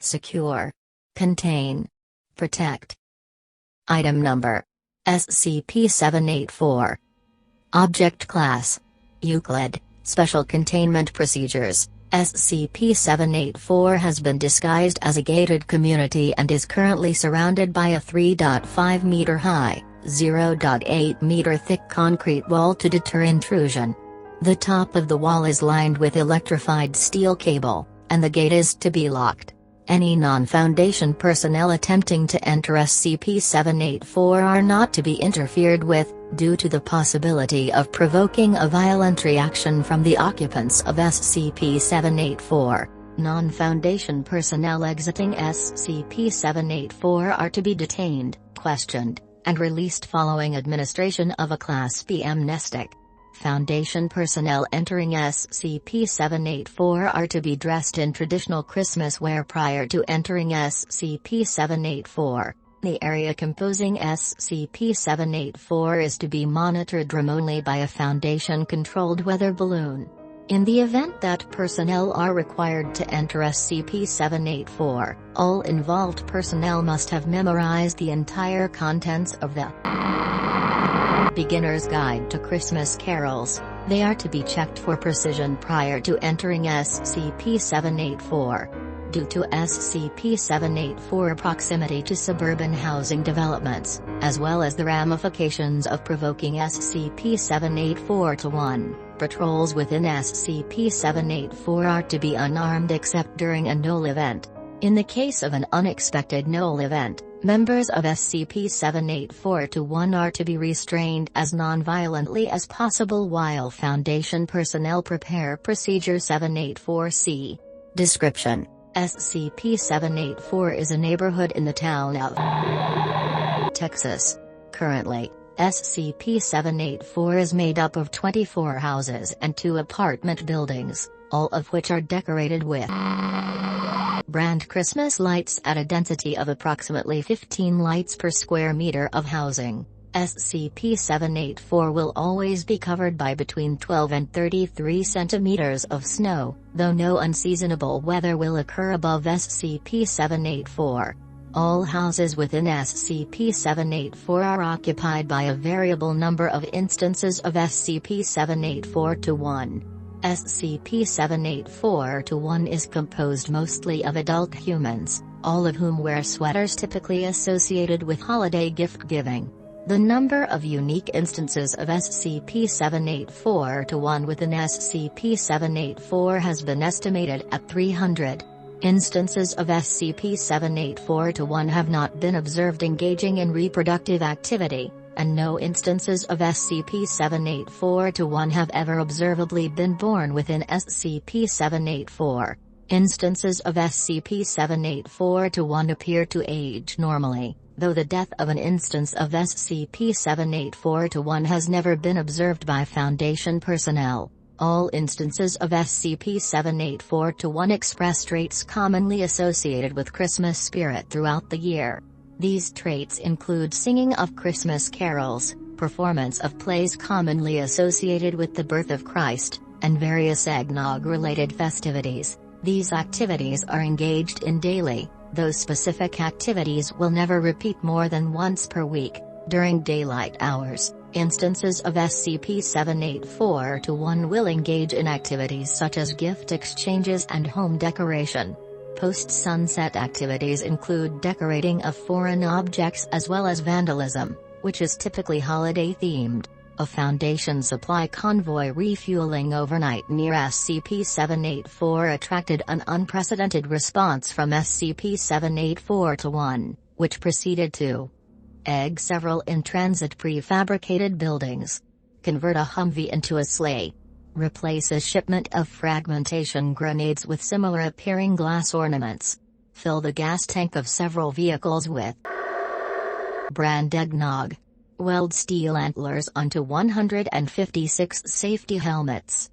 secure, contain, protect. Item number: SCP-784. Object Class: Euclid. Special Containment Procedures: SCP-784 has been disguised as a gated community and is currently surrounded by a 3.5 meter high, 0.8 meter thick concrete wall to deter intrusion. The top of the wall is lined with electrified steel cable, and the gate is to be locked. Any non-Foundation personnel attempting to enter SCP-784 are not to be interfered with, due to the possibility of provoking a violent reaction from the occupants of SCP-784. Non-Foundation personnel exiting SCP-784 are to be detained, questioned, and released following administration of a Class B amnestic. Foundation personnel entering SCP-784 are to be dressed in traditional Christmas wear prior to entering SCP-784. The area composing SCP-784 is to be monitored remotely by a Foundation-controlled weather balloon. In the event that personnel are required to enter SCP-784, all involved personnel must have memorized the entire contents of the Beginner's Guide to Christmas Carols. They are to be checked for precision prior to entering SCP-784. Due to SCP-784 proximity to suburban housing developments, as well as the ramifications of provoking SCP-784 to 1, patrols within SCP-784 are to be unarmed except during a null event. In the case of an unexpected null event, members of SCP-784-1 are to be restrained as non-violently as possible while Foundation personnel prepare Procedure 784-C. Description: SCP-784 is a neighborhood in the town of Texas. Currently, SCP-784 is made up of 24 houses and 2 apartment buildings, all of which are decorated with brand Christmas lights at a density of approximately 15 lights per square meter of housing. SCP-784 will always be covered by between 12 and 33 centimeters of snow, though no unseasonable weather will occur above SCP-784. All houses within SCP-784 are occupied by a variable number of instances of SCP-784-1. SCP-784-1 is composed mostly of adult humans, all of whom wear sweaters typically associated with holiday gift-giving. The number of unique instances of SCP-784-1 within SCP-784 has been estimated at 300. Instances of SCP-784-1 have not been observed engaging in reproductive activity, and no instances of SCP-784-1 have ever observably been born within SCP-784. Instances of SCP-784-1 appear to age normally, though the death of an instance of SCP-784-1 has never been observed by Foundation personnel. All instances of SCP-784-1 express traits commonly associated with Christmas spirit throughout the year. These traits include singing of Christmas carols, performance of plays commonly associated with the birth of Christ, and various eggnog-related festivities. These activities are engaged in daily, though specific activities will never repeat more than once per week. During daylight hours, instances of SCP-784-1 will engage in activities such as gift exchanges and home decoration. Post-sunset activities include decorating of foreign objects as well as vandalism, which is typically holiday-themed. A Foundation supply convoy refueling overnight near SCP-784 attracted an unprecedented response from SCP-784-1, which proceeded to egg several in-transit prefabricated buildings, convert a Humvee into a sleigh, replace a shipment of fragmentation grenades with similar-appearing glass ornaments, fill the gas tank of several vehicles with brand eggnog, weld steel antlers onto 156 safety helmets.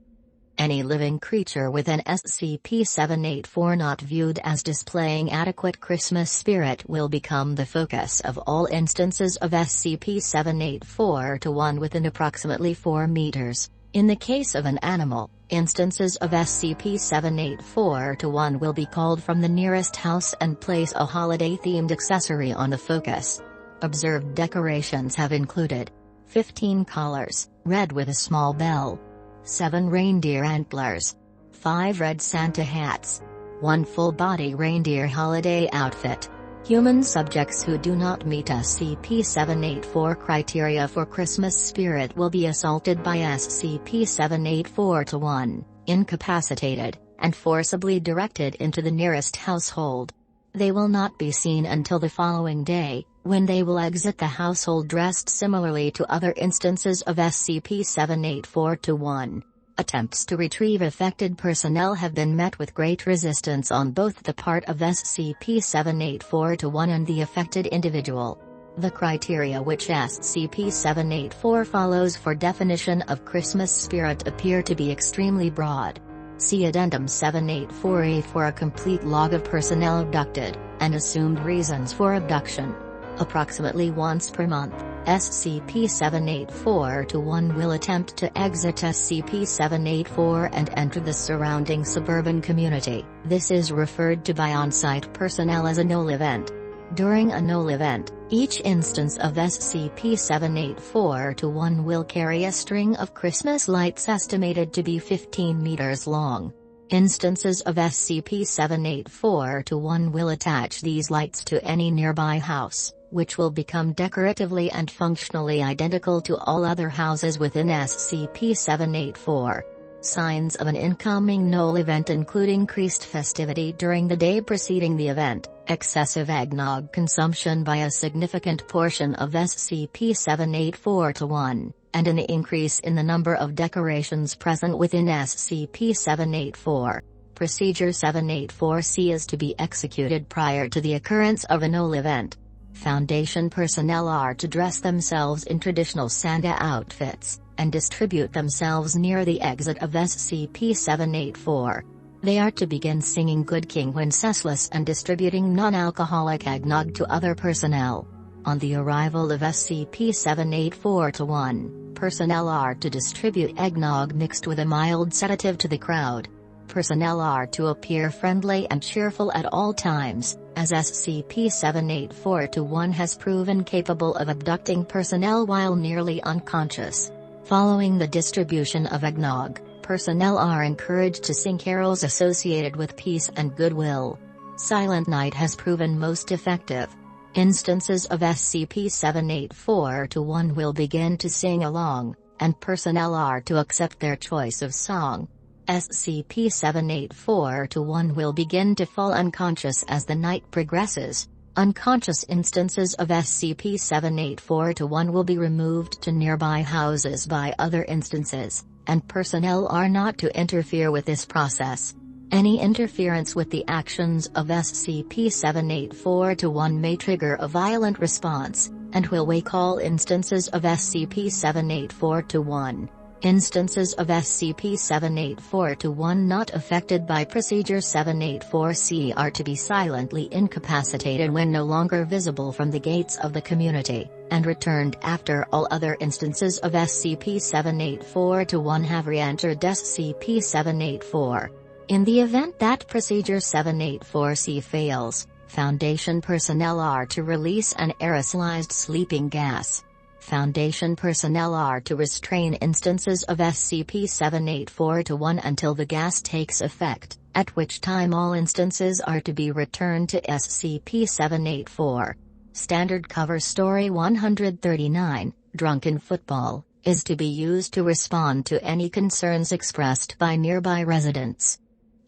Any living creature within SCP-784 not viewed as displaying adequate Christmas spirit will become the focus of all instances of SCP-784-1 within approximately 4 meters. In the case of an animal, Instances of SCP-784-1 will be called from the nearest house and place a holiday-themed accessory on the focus. Observed decorations have included 15 collars, red with a small bell, 7 reindeer antlers, 5 red Santa hats, 1 full-body reindeer holiday outfit. Human subjects who do not meet SCP-784 criteria for Christmas spirit will be assaulted by SCP-784-1, incapacitated, and forcibly directed into the nearest household. They will not be seen until the following day, when they will exit the household dressed similarly to other instances of SCP-784-1. Attempts to retrieve affected personnel have been met with great resistance on both the part of SCP-784-1 and the affected individual. The criteria which SCP-784 follows for definition of Christmas spirit appear to be extremely broad. See Addendum 784-A for a complete log of personnel abducted, and assumed reasons for abduction. Approximately once per month, SCP-784-1 will attempt to exit SCP-784 and enter the surrounding suburban community. This is referred to by on-site personnel as a null event. During a null event, each instance of SCP-784-1 will carry a string of Christmas lights estimated to be 15 meters long. Instances of SCP-784-1 will attach these lights to any nearby house, which will become decoratively and functionally identical to all other houses within SCP-784. Signs of an incoming null event include increased festivity during the day preceding the event, excessive eggnog consumption by a significant portion of SCP-784-1, and an increase in the number of decorations present within SCP-784. Procedure 784-C is to be executed prior to the occurrence of a null event. Foundation personnel are to dress themselves in traditional Santa outfits, and distribute themselves near the exit of SCP-784. They are to begin singing Good King Wenceslas and distributing non-alcoholic eggnog to other personnel. On the arrival of SCP-784-1, personnel are to distribute eggnog mixed with a mild sedative to the crowd. Personnel are to appear friendly and cheerful at all times, as SCP-784-1 has proven capable of abducting personnel while nearly unconscious. Following the distribution of eggnog, personnel are encouraged to sing carols associated with peace and goodwill. Silent Night has proven most effective. Instances of SCP-784-1 will begin to sing along, and personnel are to accept their choice of song. SCP-784-1 will begin to fall unconscious as the night progresses. Unconscious instances of SCP-784-1 will be removed to nearby houses by other instances, and personnel are not to interfere with this process. Any interference with the actions of SCP-784-1 may trigger a violent response, and will wake all instances of SCP-784-1. Instances of SCP-784-1 not affected by Procedure 784-C are to be silently incapacitated when no longer visible from the gates of the community, and returned after all other instances of SCP-784-1 have re-entered SCP-784. In the event that Procedure 784-C fails, Foundation personnel are to release an aerosolized sleeping gas. Foundation personnel are to restrain instances of SCP-784-1 until the gas takes effect, at which time all instances are to be returned to SCP-784. Standard cover story 139, Drunken Football, is to be used to respond to any concerns expressed by nearby residents.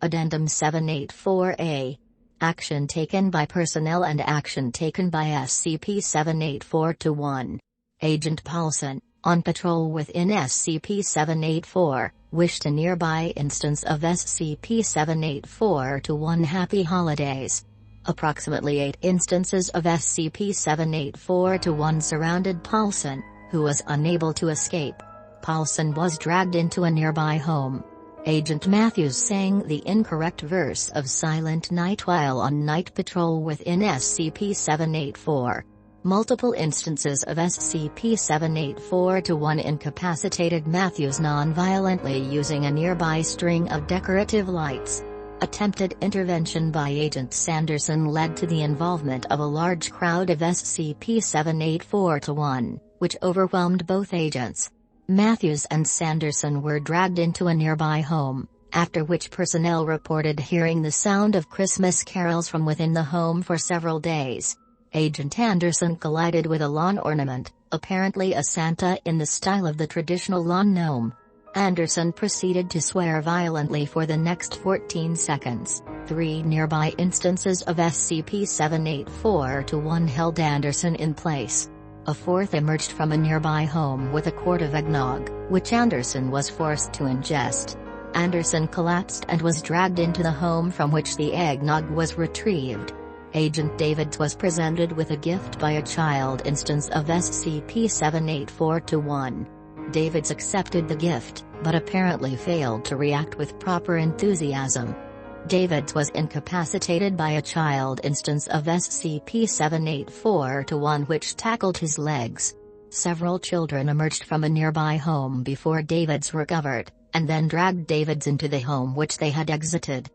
Addendum 784-A. Action taken by personnel and action taken by SCP-784-1. Agent Paulson, on patrol within SCP-784, wished a nearby instance of SCP-784-1 Happy Holidays. Approximately 8 instances of SCP-784-1 surrounded Paulson, who was unable to escape. Paulson was dragged into a nearby home. Agent Matthews sang the incorrect verse of Silent Night while on night patrol within SCP-784. Multiple instances of SCP-784-1 incapacitated Matthews non-violently using a nearby string of decorative lights. Attempted intervention by Agent Sanderson led to the involvement of a large crowd of SCP-784-1, which overwhelmed both agents. Matthews and Sanderson were dragged into a nearby home, after which personnel reported hearing the sound of Christmas carols from within the home for several days. Agent Anderson collided with a lawn ornament, apparently a Santa in the style of the traditional lawn gnome. Anderson proceeded to swear violently for the next 14 seconds. 3 nearby instances of SCP-784-1 held Anderson in place. A fourth emerged from a nearby home with a quart of eggnog, which Anderson was forced to ingest. Anderson collapsed and was dragged into the home from which the eggnog was retrieved. Agent Davids was presented with a gift by a child instance of SCP-784-1. Davids accepted the gift, but apparently failed to react with proper enthusiasm. Davids was incapacitated by a child instance of SCP-784-1 which tackled his legs. Several children emerged from a nearby home before Davids recovered, and then dragged Davids into the home which they had exited.